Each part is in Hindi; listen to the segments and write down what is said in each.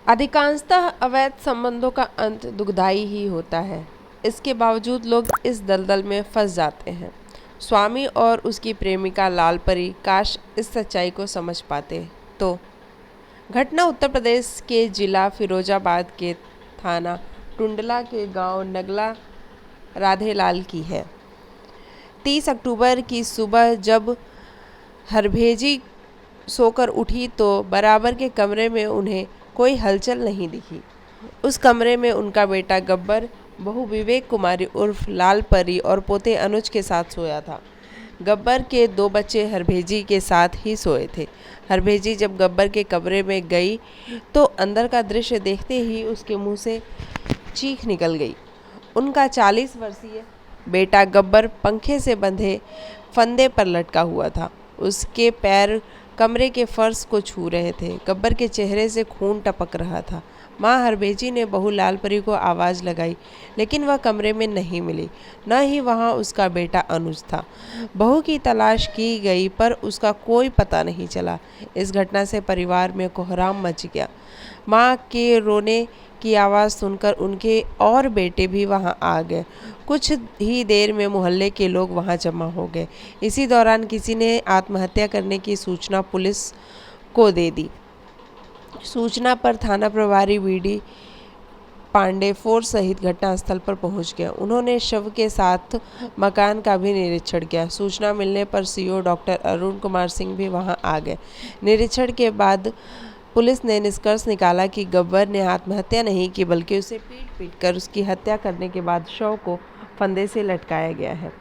अधिकांशतः अवैध संबंधों का अंत दुखदाई ही होता है। इसके बावजूद लोग इस दलदल में फंस जाते हैं। स्वामी और उसकी प्रेमिका लालपरी काश इस सच्चाई को समझ पाते तो। घटना उत्तर प्रदेश के जिला फिरोजाबाद के थाना टुंडला के गांव नगला राधेलाल की है। 30 अक्टूबर की सुबह जब हरभेजी सोकर उठी तो बराबर के कमरे में उन्हें कोई हलचल नहीं दिखी। उस कमरे में उनका बेटा गब्बर, बहू विवेक कुमारी उर्फ लाल परी और पोते अनुज के साथ सोया था। गब्बर के 2 बच्चे हरभेजी के साथ ही सोए थे। हरभेजी जब गब्बर के कमरे में गई तो अंदर का दृश्य देखते ही उसके मुंह से चीख निकल गई। उनका 40 वर्षीय बेटा गब्बर पंखे से बंधे फंदे पर लटका हुआ था। उसके पैर कमरे के फर्श को छू रहे थे। गब्बर के चेहरे से खून टपक रहा था। माँ हरभेजी ने बहू लालपरी को आवाज़ लगाई, लेकिन वह कमरे में नहीं मिली। न ही वहाँ उसका बेटा अनुज था। बहू की तलाश की गई पर उसका कोई पता नहीं चला। इस घटना से परिवार में कोहराम मच गया। माँ के रोने की आवाज़ सुनकर उनके और बेटे भी वहां आ गए। कुछ ही देर में मोहल्ले के लोग वहां जमा हो गए। इसी दौरान किसी ने आत्महत्या करने की सूचना पुलिस को दे दी। सूचना पर थाना प्रभारी वीडी पांडे फोर्स सहित घटनास्थल पर पहुंच गए। उन्होंने शव के साथ मकान का भी निरीक्षण किया। सूचना मिलने पर सीओ डॉक्टर अरुण कुमार सिंह भी वहां आ गए। निरीक्षण के बाद पुलिस ने निष्कर्ष निकाला कि गब्बर ने आत्महत्या नहीं की, बल्कि उसे पीट कर उसकी हत्या करने के बाद शव को फंदे से लटकाया गया है।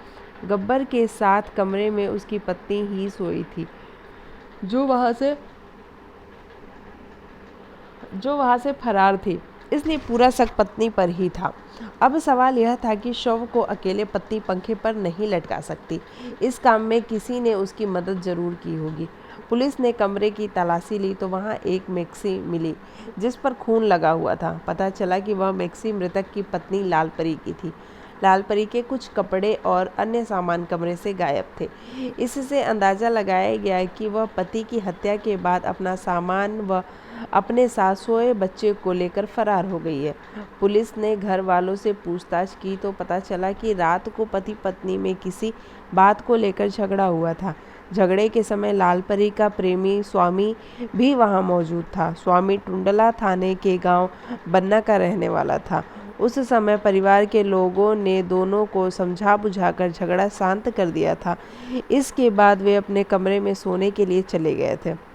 गब्बर के साथ कमरे में उसकी पत्नी ही सोई थी, जो वहां से फरार थी, इसलिए पूरा शक पत्नी पर ही था। अब सवाल यह था कि शव को अकेले पत्नी पंखे पर नहीं लटका सकती। इस काम में किसी ने उसकी मदद जरूर की होगी। पुलिस ने कमरे की तलाशी ली तो वहां एक मैक्सी मिली जिस पर खून लगा हुआ था। पता चला कि वह मैक्सी मृतक की पत्नी लालपरी की थी। लालपरी के कुछ कपड़े और अन्य सामान कमरे से गायब थे। इससे अंदाजा लगाया गया कि वह पति की हत्या के बाद अपना सामान व अपने साथ सोए बच्चे को लेकर फरार हो गई है। पुलिस ने घर वालों से पूछताछ की तो पता चला कि रात को पति पत्नी में किसी बात को लेकर झगड़ा हुआ था। झगड़े के समय लालपरी का प्रेमी स्वामी भी वहां मौजूद था। स्वामी टुंडला थाने के गांव बन्ना का रहने वाला था। उस समय परिवार के लोगों ने दोनों को समझा बुझाकर झगड़ा शांत कर दिया था। इसके बाद वे अपने कमरे में सोने के लिए चले गए थे।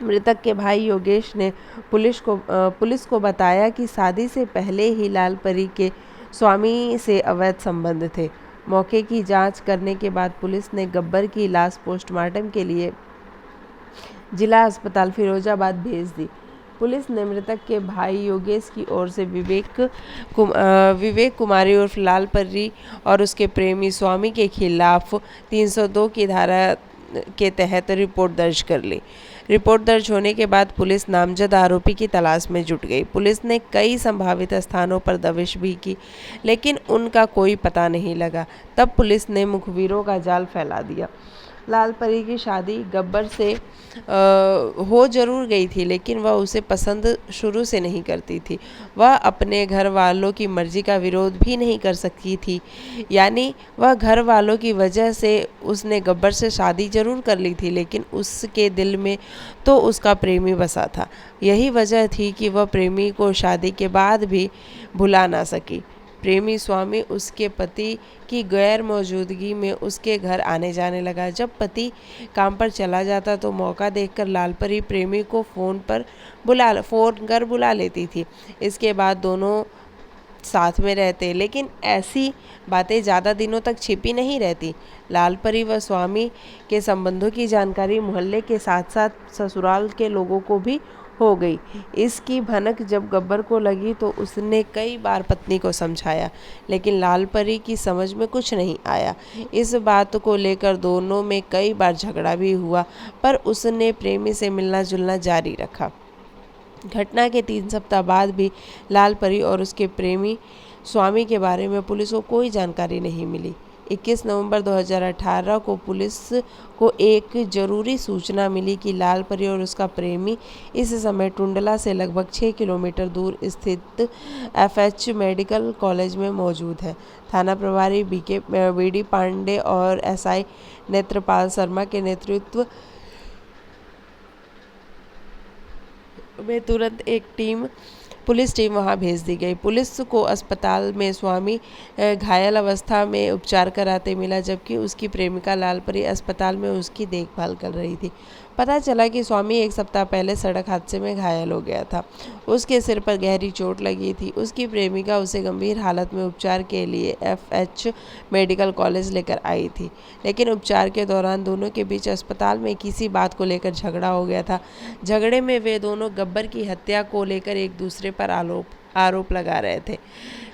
मृतक के भाई योगेश ने पुलिस को बताया कि शादी से पहले ही लालपरी के स्वामी से अवैध संबंध थे। मौके की जांच करने के बाद पुलिस ने गब्बर की लाश पोस्टमार्टम के लिए जिला अस्पताल फिरोजाबाद भेज दी। पुलिस ने मृतक के भाई योगेश की ओर से विवेक कुमारी उर्फ लालपरी और उसके प्रेमी स्वामी के खिलाफ 302 की धारा के तहत रिपोर्ट दर्ज कर ली। रिपोर्ट दर्ज होने के बाद पुलिस नामजद आरोपी की तलाश में जुट गई। पुलिस ने कई संभावित स्थानों पर दबिश भी की, लेकिन उनका कोई पता नहीं लगा। तब पुलिस ने मुखबिरों का जाल फैला दिया। लालपरी की शादी गब्बर से हो जरूर गई थी, लेकिन वह उसे पसंद शुरू से नहीं करती थी। वह अपने घर वालों की मर्जी का विरोध भी नहीं कर सकती थी। यानी वह घर वालों की वजह से उसने गब्बर से शादी जरूर कर ली थी, लेकिन उसके दिल में तो उसका प्रेमी बसा था। यही वजह थी कि वह प्रेमी को शादी के बाद भी भुला ना सकी। प्रेमी स्वामी उसके पति की गैर मौजूदगी में उसके घर आने जाने लगा। जब पति काम पर चला जाता तो मौका देखकर लालपरी प्रेमी को फोन कर बुला लेती थी। इसके बाद दोनों साथ में रहते, लेकिन ऐसी बातें ज़्यादा दिनों तक छिपी नहीं रहती। लालपरी व स्वामी के संबंधों की जानकारी मोहल्ले के साथ साथ ससुराल के लोगों को भी हो गई। इसकी भनक जब गब्बर को लगी तो उसने कई बार पत्नी को समझाया, लेकिन लालपरी की समझ में कुछ नहीं आया। इस बात को लेकर दोनों में कई बार झगड़ा भी हुआ, पर उसने प्रेमी से मिलना जुलना जारी रखा। घटना के 3 सप्ताह बाद भी लालपरी और उसके प्रेमी स्वामी के बारे में पुलिस को कोई जानकारी नहीं मिली। 21 नवंबर 2018 को पुलिस को एक जरूरी सूचना मिली कि लाल परी और उसका प्रेमी इस समय टुंडला से लगभग 6 किलोमीटर दूर स्थित FH मेडिकल कॉलेज में मौजूद है। थाना प्रभारी BD पांडे और SI नेत्रपाल शर्मा के नेतृत्व में तुरंत एक पुलिस टीम वहां भेज दी गई। पुलिस को अस्पताल में स्वामी घायल अवस्था में उपचार कराते मिला, जबकि उसकी प्रेमिका लाल परी अस्पताल में उसकी देखभाल कर रही थी। पता चला कि स्वामी एक सप्ताह पहले सड़क हादसे में घायल हो गया था। उसके सिर पर गहरी चोट लगी थी। उसकी प्रेमिका उसे गंभीर हालत में उपचार के लिए FH मेडिकल कॉलेज लेकर आई थी, लेकिन उपचार के दौरान दोनों के बीच अस्पताल में किसी बात को लेकर झगड़ा हो गया था। झगड़े में वे दोनों गब्बर की हत्या को लेकर एक दूसरे पर आरोप लगा रहे थे।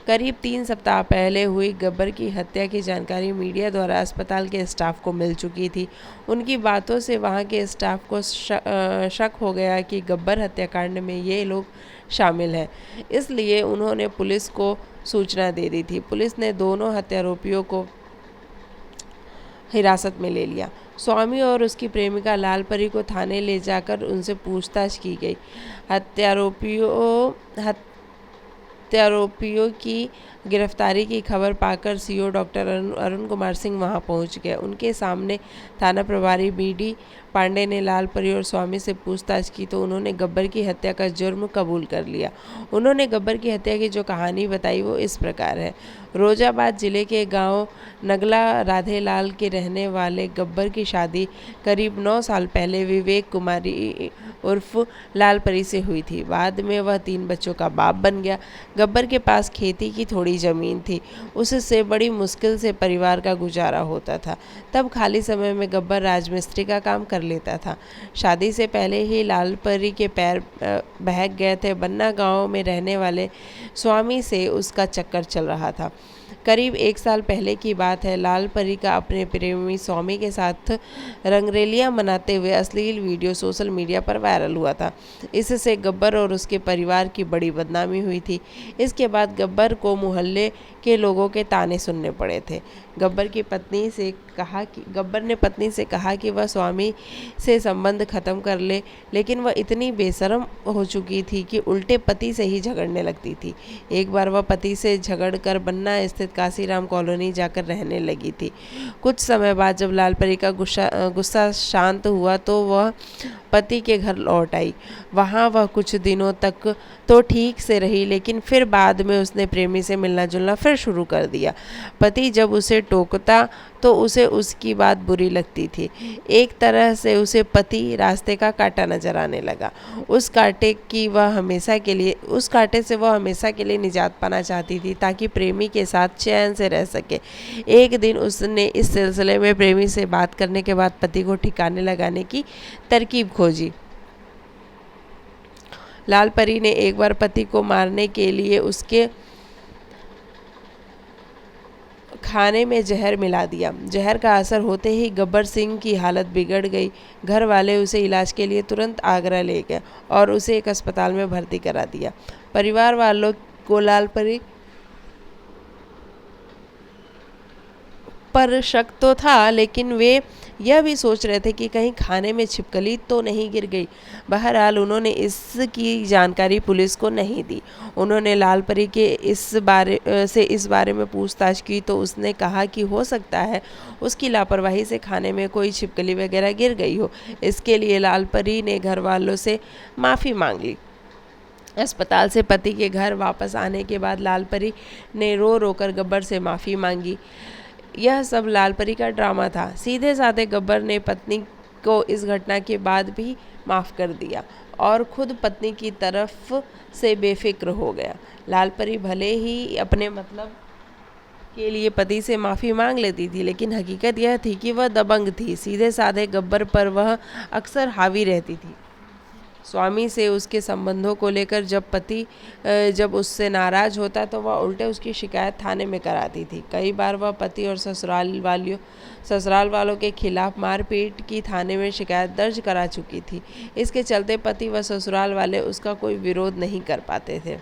करीब 3 सप्ताह पहले हुई गब्बर की हत्या की जानकारी मीडिया द्वारा अस्पताल के स्टाफ को मिल चुकी थी। उनकी बातों से वहां के स्टाफ को शक हो गया कि गब्बर हत्याकांड में ये लोग शामिल हैं, इसलिए उन्होंने पुलिस को सूचना दे दी थी। पुलिस ने दोनों हत्यारोपियों को हिरासत में ले लिया। स्वामी और उसकी प्रेमिका लाल परी को थाने ले जाकर उनसे पूछताछ की गई। हत्यारोपियों की गिरफ्तारी की खबर पाकर CO डॉक्टर अरुण कुमार सिंह वहां पहुंच गए। उनके सामने थाना प्रभारी BD पांडे ने लाल परी और स्वामी से पूछताछ की तो उन्होंने गब्बर की हत्या का जुर्म कबूल कर लिया। उन्होंने गब्बर की हत्या की जो कहानी बताई वो इस प्रकार है। रोजाबाद जिले के गांव नगला राधेलाल के रहने वाले गब्बर की शादी करीब 9 साल पहले विवेक कुमारी उर्फ लाल परी से हुई थी। बाद में वह 3 बच्चों का बाप बन गया। गब्बर के पास खेती की थोड़ी जमीन थी, उससे बड़ी मुश्किल से परिवार का गुजारा होता था। तब खाली समय में गब्बर राजमिस्त्री का काम कर लेता था। शादी से पहले ही लाल परी के पैर बहक गए थे। बन्ना गांव में रहने वाले स्वामी से उसका चक्कर चल रहा था। करीब 1 साल पहले की बात है। लाल परी का अपने प्रेमी स्वामी के साथ रंगरेलियां मनाते हुए अश्लील वीडियो सोशल मीडिया पर वायरल हुआ था। इससे गब्बर और उसके परिवार की बड़ी बदनामी हुई थी। इसके बाद गब्बर को मोहल्ले के लोगों के ताने सुनने पड़े थे। गब्बर ने पत्नी से कहा कि वह स्वामी से संबंध खत्म कर ले, लेकिन वह इतनी बेशर्म हो चुकी थी कि उल्टे पति से ही झगड़ने लगती थी। एक बार वह पति से झगड़कर बन्ना स्थित काशीराम कॉलोनी जाकर रहने लगी थी। कुछ समय बाद जब लाल परी का गुस्सा शांत हुआ तो वह पति के घर लौट आई। वहाँ वह कुछ दिनों तक तो ठीक से रही, लेकिन फिर बाद में उसने प्रेमी से मिलना जुलना फिर शुरू कर दिया। पति जब उसे टोकता तो उसे उसकी बात बुरी लगती थी। एक तरह से उसे पति रास्ते का कांटा नजर आने लगा। उस कांटे से वह हमेशा के लिए निजात पाना चाहती थी ताकि प्रेमी के साथ चैन से रह सके। एक दिन उसने इस सिलसिले में प्रेमी से बात करने के बाद पति को ठिकाने लगाने की तरकीब खोजी। लाल परी ने एक बार पति को मारने के लिए उसके खाने में जहर मिला दिया। जहर का असर होते ही गब्बर सिंह की हालत बिगड़ गई। घर वाले उसे इलाज के लिए तुरंत आगरा ले गए और उसे एक अस्पताल में भर्ती करा दिया। परिवार वालों को लाल परी पर शक तो था, लेकिन वे यह भी सोच रहे थे कि कहीं खाने में छिपकली तो नहीं गिर गई। बहरहाल उन्होंने इसकी जानकारी पुलिस को नहीं दी। उन्होंने लाल परी के इस बारे में पूछताछ की तो उसने कहा कि हो सकता है उसकी लापरवाही से खाने में कोई छिपकली वगैरह गिर गई हो। इसके लिए लाल परी ने घर वालों से माफ़ी मांग ली। अस्पताल से पति के घर वापस आने के बाद लाल परी ने रो रो कर गब्बर से माफ़ी मांगी। यह सब लाल परी का ड्रामा था। सीधे साधे गब्बर ने पत्नी को इस घटना के बाद भी माफ़ कर दिया और खुद पत्नी की तरफ से बेफिक्र हो गया। लाल परी भले ही अपने मतलब के लिए पति से माफ़ी मांग लेती थी, लेकिन हकीकत यह थी कि वह दबंग थी। सीधे साधे गब्बर पर वह अक्सर हावी रहती थी। स्वामी से उसके संबंधों को लेकर जब उससे नाराज़ होता तो वह उल्टे उसकी शिकायत थाने में कराती थी। कई बार वह पति और ससुराल वालों के खिलाफ मारपीट की थाने में शिकायत दर्ज करा चुकी थी। इसके चलते पति व ससुराल वाले उसका कोई विरोध नहीं कर पाते थे।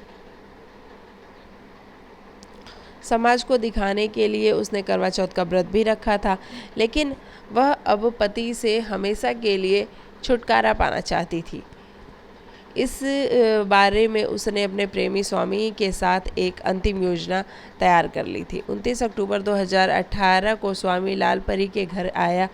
समाज को दिखाने के लिए उसने करवा चौथ का व्रत भी रखा था, लेकिन वह अब पति से हमेशा के लिए छुटकारा पाना चाहती थी। इस बारे में उसने अपने प्रेमी स्वामी के साथ एक अंतिम योजना तैयार कर ली थी। 29 अक्टूबर 2018 को स्वामी लाल परी के घर आया।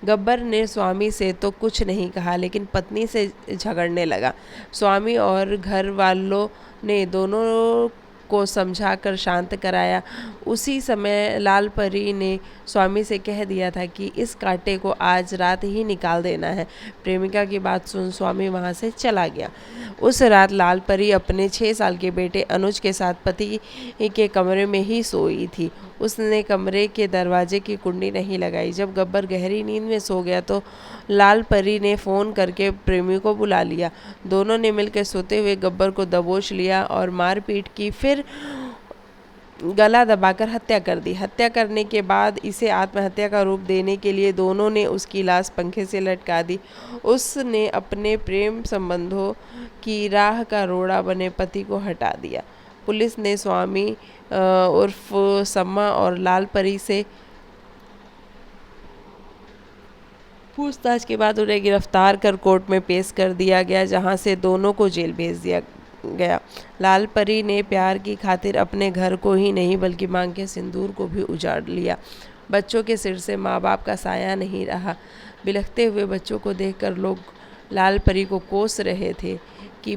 गब्बर ने स्वामी से तो कुछ नहीं कहा, लेकिन पत्नी से झगड़ने लगा। स्वामी और घर वालों ने दोनों को समझाकर शांत कराया। उसी समय लाल परी ने स्वामी से कह दिया था कि इस कांटे को आज रात ही निकाल देना है। प्रेमिका की बात सुन स्वामी वहां से चला गया। उस रात लाल परी अपने 6 साल के बेटे अनुज के साथ पति के कमरे में ही सोई थी। उसने कमरे के दरवाजे की कुंडी नहीं लगाई। जब गब्बर गहरी नींद में सो गया तो लाल परी ने फ़ोन करके प्रेमी को बुला लिया। दोनों ने मिलकर सोते हुए गब्बर को दबोच लिया और मारपीट की, फिर गला दबाकर हत्या कर दी। हत्या करने के बाद इसे आत्महत्या का रूप देने के लिए दोनों ने उसकी लाश पंखे से लटका दी। उसने अपने प्रेम संबंधों की राह का रोड़ा बने पति को हटा दिया। पुलिस ने स्वामी उर्फ सम्मा और लाल परी से पूछताछ के बाद उन्हें गिरफ्तार कर कोर्ट में पेश कर दिया गया, जहां से दोनों को जेल भेज दिया गया। लाल परी ने प्यार की खातिर अपने घर को ही नहीं बल्कि मांग के सिंदूर को भी उजाड़ लिया। बच्चों के सिर से माँ बाप का साया नहीं रहा। बिलखते हुए बच्चों को देखकर लोग लाल परी को कोस रहे थे कि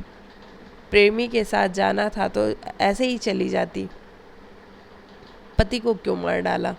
प्रेमी के साथ जाना था तो ऐसे ही चली जाती, पति को क्यों मार डाला।